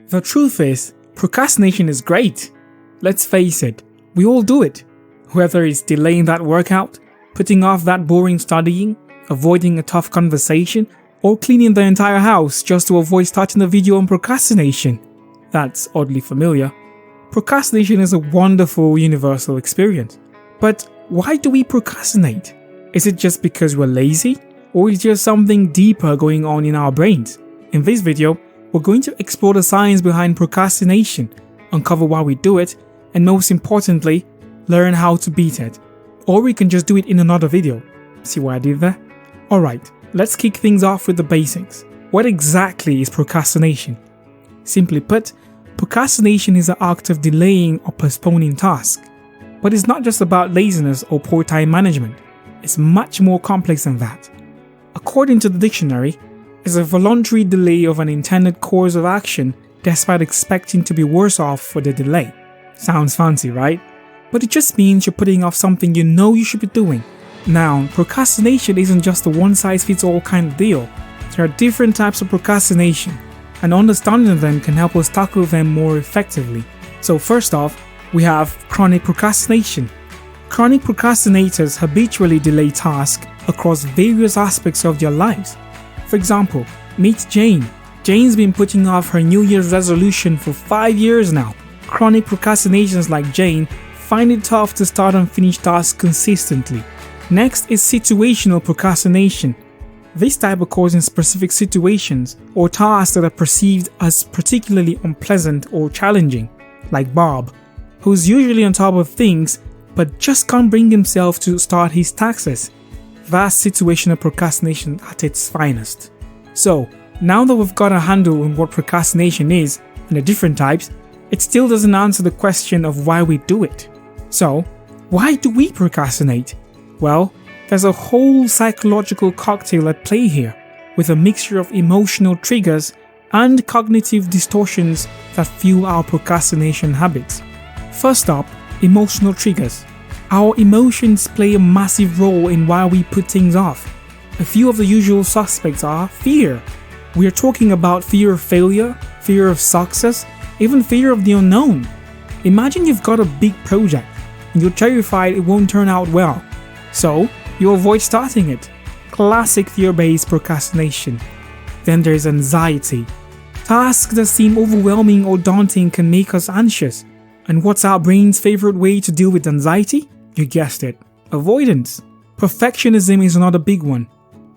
The truth is, procrastination is great. Let's face it, we all do it. Whether it's delaying that workout, putting off that boring studying, avoiding a tough conversation, or cleaning the entire house just to avoid starting a video on procrastination. That's oddly familiar. Procrastination is a wonderful universal experience. But why do we procrastinate? Is it just because we're lazy? Or is there something deeper going on in our brains? In this video, we're going to explore the science behind procrastination, uncover why we do it, and most importantly, learn how to beat it. Or we can just do it in another video. See what I did there? Alright, let's kick things off with the basics. What exactly is procrastination? Simply put, procrastination is the act of delaying or postponing tasks. But it's not just about laziness or poor time management. It's much more complex than that. According to the dictionary, it's a voluntary delay of an intended course of action despite expecting to be worse off for the delay. Sounds fancy, right? But it just means you're putting off something you know you should be doing. Now, procrastination isn't just a one-size-fits-all kind of deal. There are different types of procrastination, and understanding them can help us tackle them more effectively. So first off, we have chronic procrastination. Chronic procrastinators habitually delay tasks across various aspects of their lives. For example, meet Jane. Jane's been putting off her New Year's resolution for 5 years now. Chronic procrastinations like Jane find it tough to start and finish tasks consistently. Next is situational procrastination. This type occurs in specific situations or tasks that are perceived as particularly unpleasant or challenging, like Bob, who's usually on top of things but just can't bring himself to start his taxes. That's situational procrastination at its finest. So, now that we've got a handle on what procrastination is and the different types, it still doesn't answer the question of why we do it. So, why do we procrastinate? Well, there's a whole psychological cocktail at play here, with a mixture of emotional triggers and cognitive distortions that fuel our procrastination habits. First up, emotional triggers. Our emotions play a massive role in why we put things off. A few of the usual suspects are fear. We are talking about fear of failure, fear of success, even fear of the unknown. Imagine you've got a big project and you're terrified it won't turn out well. So, you avoid starting it. Classic fear-based procrastination. Then there's anxiety. Tasks that seem overwhelming or daunting can make us anxious. And what's our brain's favorite way to deal with anxiety? You guessed it. Avoidance. Perfectionism is another big one.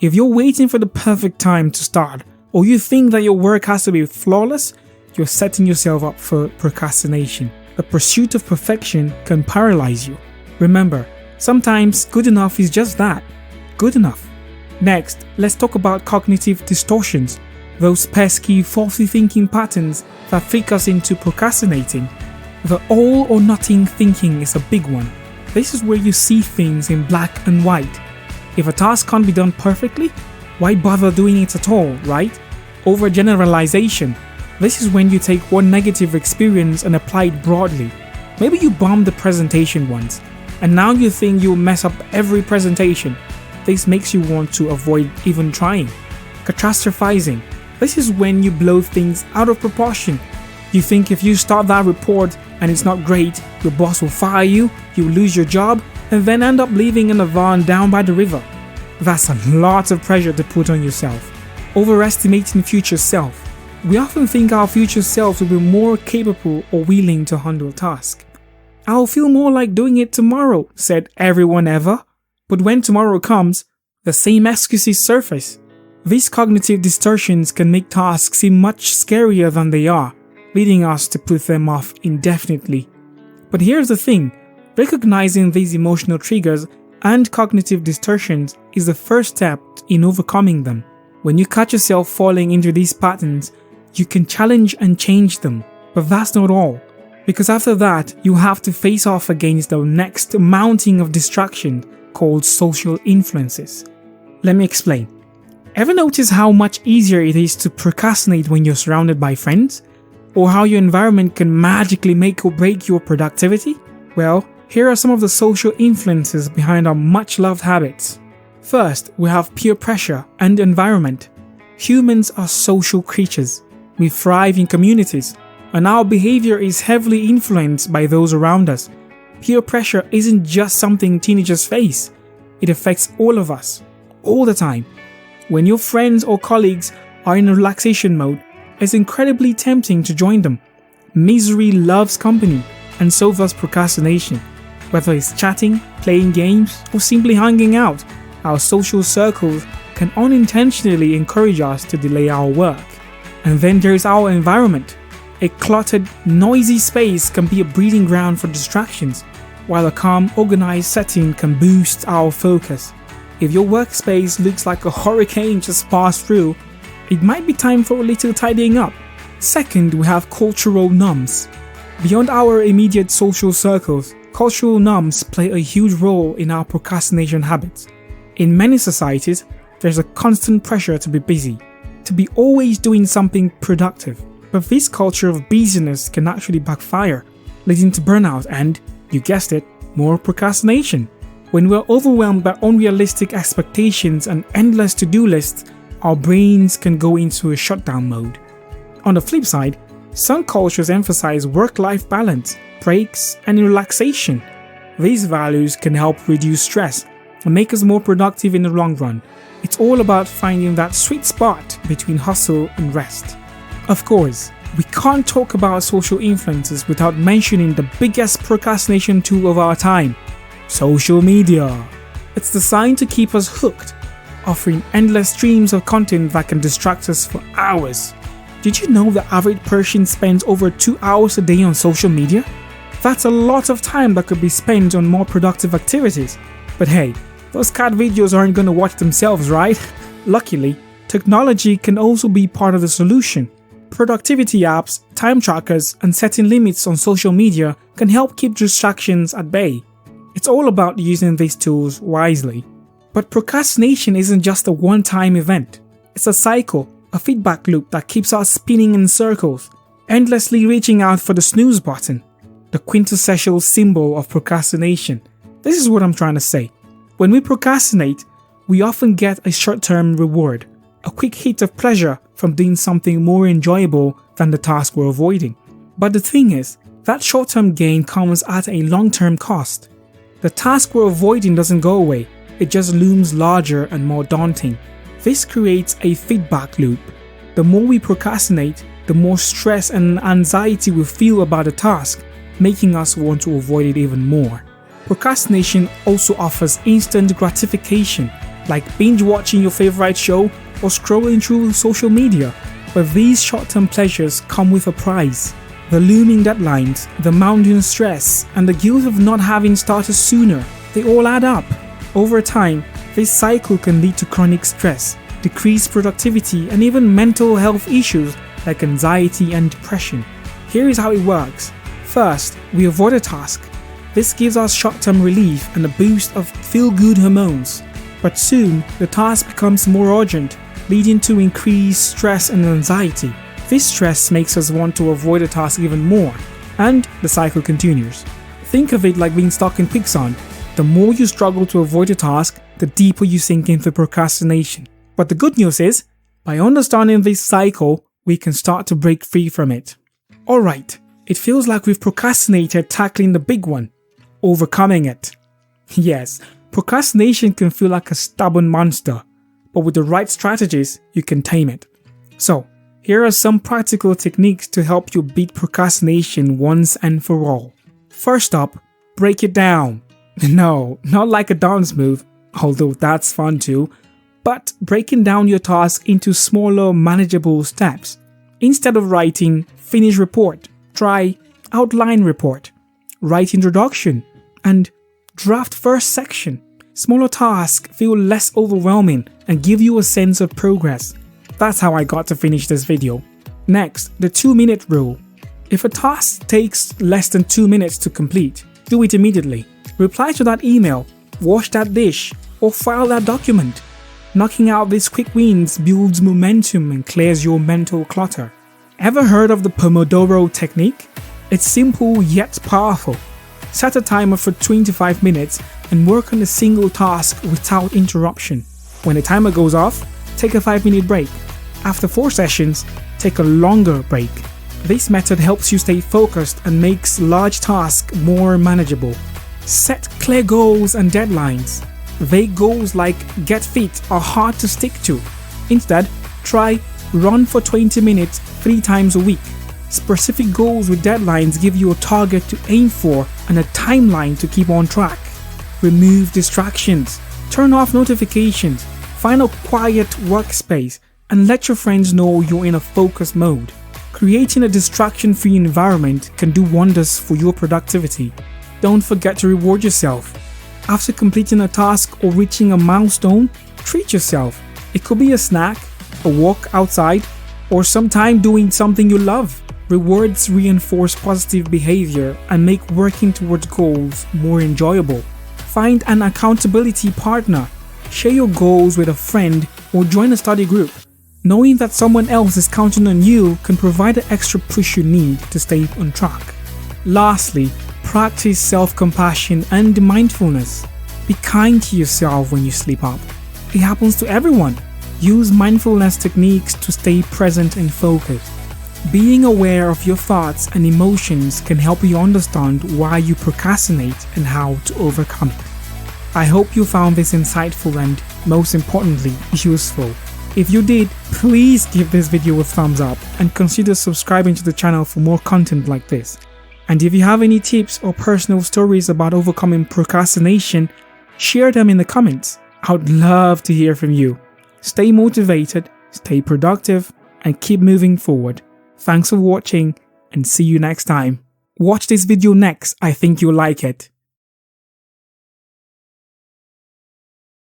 If you're waiting for the perfect time to start, or you think that your work has to be flawless, you're setting yourself up for procrastination. The pursuit of perfection can paralyze you. Remember, sometimes good enough is just that. Good enough. Next, let's talk about cognitive distortions. Those pesky, faulty thinking patterns that trick us into procrastinating. The all or nothing thinking is a big one. This is where you see things in black and white. If a task can't be done perfectly, why bother doing it at all, right? Overgeneralization. This is when you take one negative experience and apply it broadly. Maybe you bombed the presentation once, and now you think you'll mess up every presentation. This makes you want to avoid even trying. Catastrophizing. This is when you blow things out of proportion. You think if you start that report and it's not great, your boss will fire you, you'll lose your job, and then end up living in a van down by the river. That's a lot of pressure to put on yourself. Overestimating future self. We often think our future self will be more capable or willing to handle tasks. I'll feel more like doing it tomorrow, said everyone ever. But when tomorrow comes, the same excuses surface. These cognitive distortions can make tasks seem much scarier than they are, leading us to put them off indefinitely. But here's the thing, recognizing these emotional triggers and cognitive distortions is the first step in overcoming them. When you catch yourself falling into these patterns, you can challenge and change them. But that's not all, because after that, you have to face off against the next mounting of distraction called social influences. Let me explain. Ever notice how much easier it is to procrastinate when you're surrounded by friends? Or how your environment can magically make or break your productivity? Well, here are some of the social influences behind our much loved habits. First, we have peer pressure and environment. Humans are social creatures. We thrive in communities, and our behavior is heavily influenced by those around us. Peer pressure isn't just something teenagers face, it affects all of us, all the time. When your friends or colleagues are in relaxation mode, it's incredibly tempting to join them. Misery loves company, and so does procrastination. Whether it's chatting, playing games, or simply hanging out, our social circles can unintentionally encourage us to delay our work. And then there's our environment. A cluttered, noisy space can be a breeding ground for distractions, while a calm, organized setting can boost our focus. If your workspace looks like a hurricane just passed through, it might be time for a little tidying up. Second, we have cultural norms. Beyond our immediate social circles, cultural norms play a huge role in our procrastination habits. In many societies, there's a constant pressure to be busy, to be always doing something productive. But this culture of busyness can actually backfire, leading to burnout and, you guessed it, more procrastination. When we're overwhelmed by unrealistic expectations and endless to-do lists, our brains can go into a shutdown mode. On the flip side, some cultures emphasize work-life balance, breaks, and relaxation. These values can help reduce stress and make us more productive in the long run. It's all about finding that sweet spot between hustle and rest. Of course, we can't talk about social influences without mentioning the biggest procrastination tool of our time: social media. It's designed to keep us hooked, offering endless streams of content that can distract us for hours. Did you know the average person spends over 2 hours a day on social media? That's a lot of time that could be spent on more productive activities. But hey, those cat videos aren't going to watch themselves, right? Luckily, technology can also be part of the solution. Productivity apps, time trackers, and setting limits on social media can help keep distractions at bay. It's all about using these tools wisely. But procrastination isn't just a one-time event. It's a cycle, a feedback loop that keeps us spinning in circles, endlessly reaching out for the snooze button, the quintessential symbol of procrastination. This is what I'm trying to say. When we procrastinate, we often get a short-term reward, a quick hit of pleasure from doing something more enjoyable than the task we're avoiding. But the thing is, that short-term gain comes at a long-term cost. The task we're avoiding doesn't go away, it just looms larger and more daunting. This creates a feedback loop. The more we procrastinate, the more stress and anxiety we feel about the task, making us want to avoid it even more. Procrastination also offers instant gratification, like binge watching your favorite show or scrolling through social media. But these short-term pleasures come with a price. The looming deadlines, the mounting stress, and the guilt of not having started sooner, they all add up. Over time, this cycle can lead to chronic stress, decreased productivity, and even mental health issues like anxiety and depression. Here is how it works. First, we avoid a task. This gives us short-term relief and a boost of feel-good hormones. But soon, the task becomes more urgent, leading to increased stress and anxiety. This stress makes us want to avoid a task even more, and the cycle continues. Think of it like being stuck in quicksand. The more you struggle to avoid a task, the deeper you sink into procrastination. But the good news is, by understanding this cycle, we can start to break free from it. Alright, it feels like we've procrastinated tackling the big one, overcoming it. Yes, procrastination can feel like a stubborn monster, but with the right strategies, you can tame it. So, here are some practical techniques to help you beat procrastination once and for all. First up, break it down. No, not like a dance move, although that's fun too, but breaking down your task into smaller, manageable steps. Instead of writing finish report, try outline report, write introduction, and draft first section. Smaller tasks feel less overwhelming and give you a sense of progress. That's how I got to finish this video. Next, the 2-minute rule. If a task takes less than 2 minutes to complete, do it immediately. Reply to that email, wash that dish, or file that document. Knocking out these quick wins builds momentum and clears your mental clutter. Ever heard of the Pomodoro technique? It's simple yet powerful. Set a timer for 25 minutes and work on a single task without interruption. When the timer goes off, take a 5-minute break. After 4 sessions, take a longer break. This method helps you stay focused and makes large tasks more manageable. Set clear goals and deadlines. Vague goals like get fit are hard to stick to. Instead, try run for 20 minutes 3 times a week. Specific goals with deadlines give you a target to aim for and a timeline to keep on track. Remove distractions. Turn off notifications. Find a quiet workspace and let your friends know you're in a focus mode. Creating a distraction-free environment can do wonders for your productivity. Don't forget to reward yourself. After completing a task or reaching a milestone, treat yourself. It could be a snack, a walk outside, or some time doing something you love. Rewards reinforce positive behavior and make working towards goals more enjoyable. Find an accountability partner. Share your goals with a friend or join a study group. Knowing that someone else is counting on you can provide the extra push you need to stay on track. Lastly, practice self-compassion and mindfulness. Be kind to yourself when you slip up. It happens to everyone. Use mindfulness techniques to stay present and focused. Being aware of your thoughts and emotions can help you understand why you procrastinate and how to overcome it. I hope you found this insightful and, most importantly, useful. If you did, please give this video a thumbs up and consider subscribing to the channel for more content like this. And if you have any tips or personal stories about overcoming procrastination, share them in the comments. I would love to hear from you. Stay motivated, stay productive, and keep moving forward. Thanks for watching and see you next time. Watch this video next, I think you'll like it.